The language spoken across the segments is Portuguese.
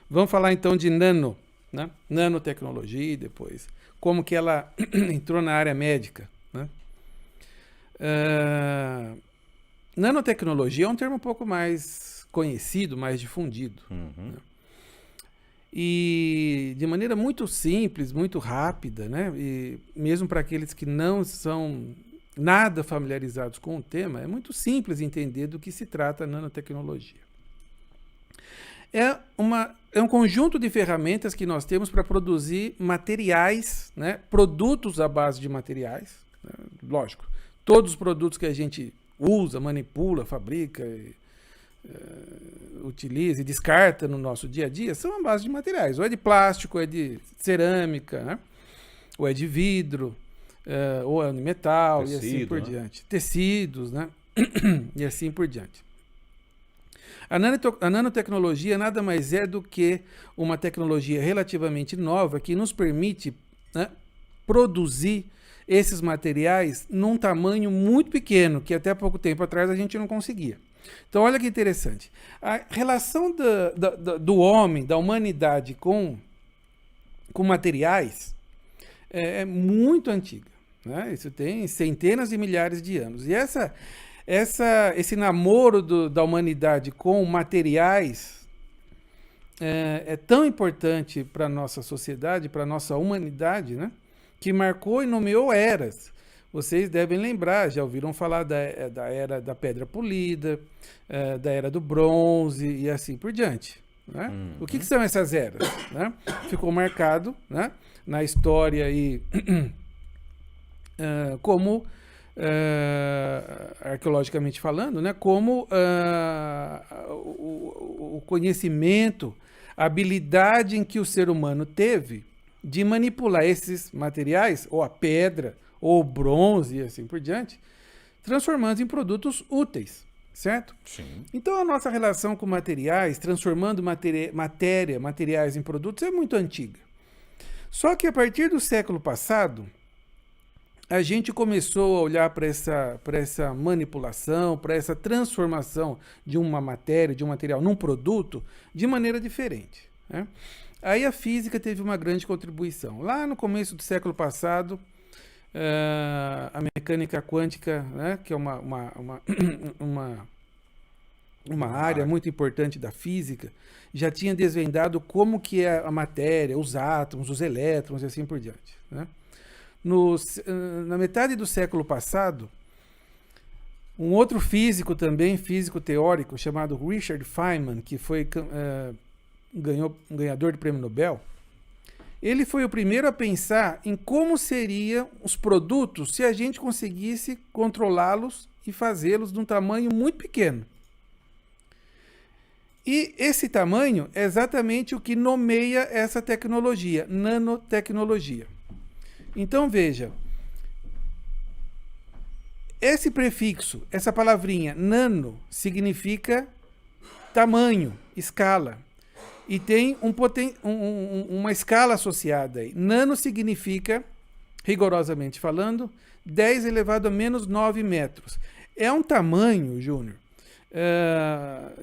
Vamos falar então de né? Nanotecnologia depois. Como que ela entrou na área médica, né? Nanotecnologia é um termo um pouco mais conhecido, mais difundido. Uhum. Né? E de maneira muito simples, muito rápida, né? E mesmo para aqueles que não são nada familiarizados com o tema, é muito simples entender do que se trata a nanotecnologia. É um conjunto de ferramentas que nós temos para produzir materiais, né? Produtos à base de materiais. Né? Lógico, todos os produtos que a gente usa, manipula, fabrica, utiliza e descarta no nosso dia a dia são à base de materiais. Ou é de plástico, ou é de cerâmica, né? Ou é de vidro, ou é de metal, tecido, e assim por diante. Tecidos, né? E assim por diante. A nanotecnologia nada mais é do que uma tecnologia relativamente nova que nos permite, né, produzir esses materiais num tamanho muito pequeno, que até pouco tempo atrás a gente não conseguia. Então, olha que interessante. A relação do homem, da humanidade com materiais é muito antiga. Né? Isso tem centenas de milhares de anos. E esse namoro da humanidade com materiais é tão importante para a nossa sociedade, para a nossa humanidade, né? Que marcou e nomeou eras. Vocês devem lembrar, já ouviram falar da era da pedra polida, da era do bronze e assim por diante. Né? O que são essas eras? Né? Ficou marcado, né, na história aí, como, arqueologicamente falando, né, como o conhecimento, a habilidade em que o ser humano teve de manipular esses materiais, ou a pedra, ou bronze e assim por diante, transformando em produtos úteis, certo? Sim. Então a nossa relação com materiais, transformando materiais em produtos, é muito antiga. Só que a partir do século passado, a gente começou a olhar para essa manipulação, para essa transformação de uma matéria, de um material num produto, de maneira diferente. Né? Aí a física teve uma grande contribuição. Lá no começo do século passado, a mecânica quântica, né, que é uma área muito importante da física, já tinha desvendado como que é a matéria, os átomos, os elétrons e assim por diante. Né? Na metade do século passado, um outro físico também, físico teórico, chamado Richard Feynman, que foi ganhador do Prêmio Nobel, ele foi o primeiro a pensar em como seriam os produtos se a gente conseguisse controlá-los e fazê-los de um tamanho muito pequeno. E esse tamanho é exatamente o que nomeia essa tecnologia, nanotecnologia. Então veja, esse prefixo, essa palavrinha nano, significa tamanho, escala. E tem uma escala associada aí. Nano significa, rigorosamente falando, 10 elevado a menos 9 metros. É um tamanho, Júnior,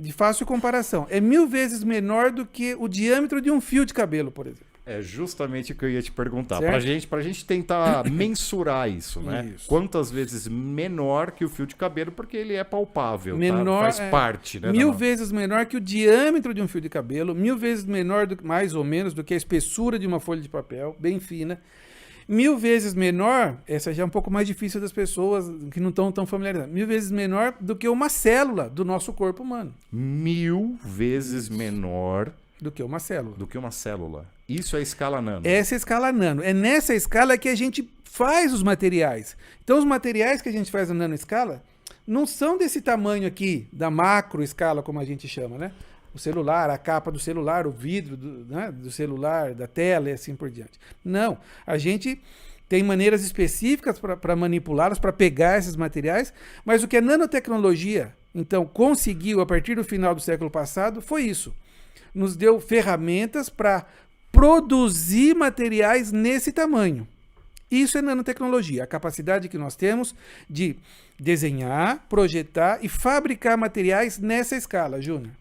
de fácil comparação. É 1000 vezes menor do que o diâmetro de um fio de cabelo, por exemplo. É justamente o que eu ia te perguntar. Certo? Pra gente tentar mensurar isso, né? Isso. Quantas vezes menor que o fio de cabelo, porque ele é palpável, menor, tá? Faz parte, né? 1000 vezes menor que o diâmetro de um fio de cabelo, 1000 vezes menor, mais ou menos, do que a espessura de uma folha de papel, bem fina. 1000 vezes menor, essa já é um pouco mais difícil das pessoas que não estão tão familiarizadas, 1000 vezes menor do que uma célula do nosso corpo humano. 1000 vezes menor do que uma célula. Do que uma célula. Isso é a escala nano. Essa é a escala nano. É nessa escala que a gente faz os materiais. Então, os materiais que a gente faz na nanoescala não são desse tamanho aqui, da macroescala, como a gente chama, né? O celular, a capa do celular, o vidro do celular, da tela e assim por diante. Não. A gente tem maneiras específicas para manipulá-los, para pegar esses materiais, mas o que a nanotecnologia, então, conseguiu a partir do final do século passado foi isso. Nos deu ferramentas para produzir materiais nesse tamanho. Isso é nanotecnologia, a capacidade que nós temos de desenhar, projetar e fabricar materiais nessa escala, Júnior.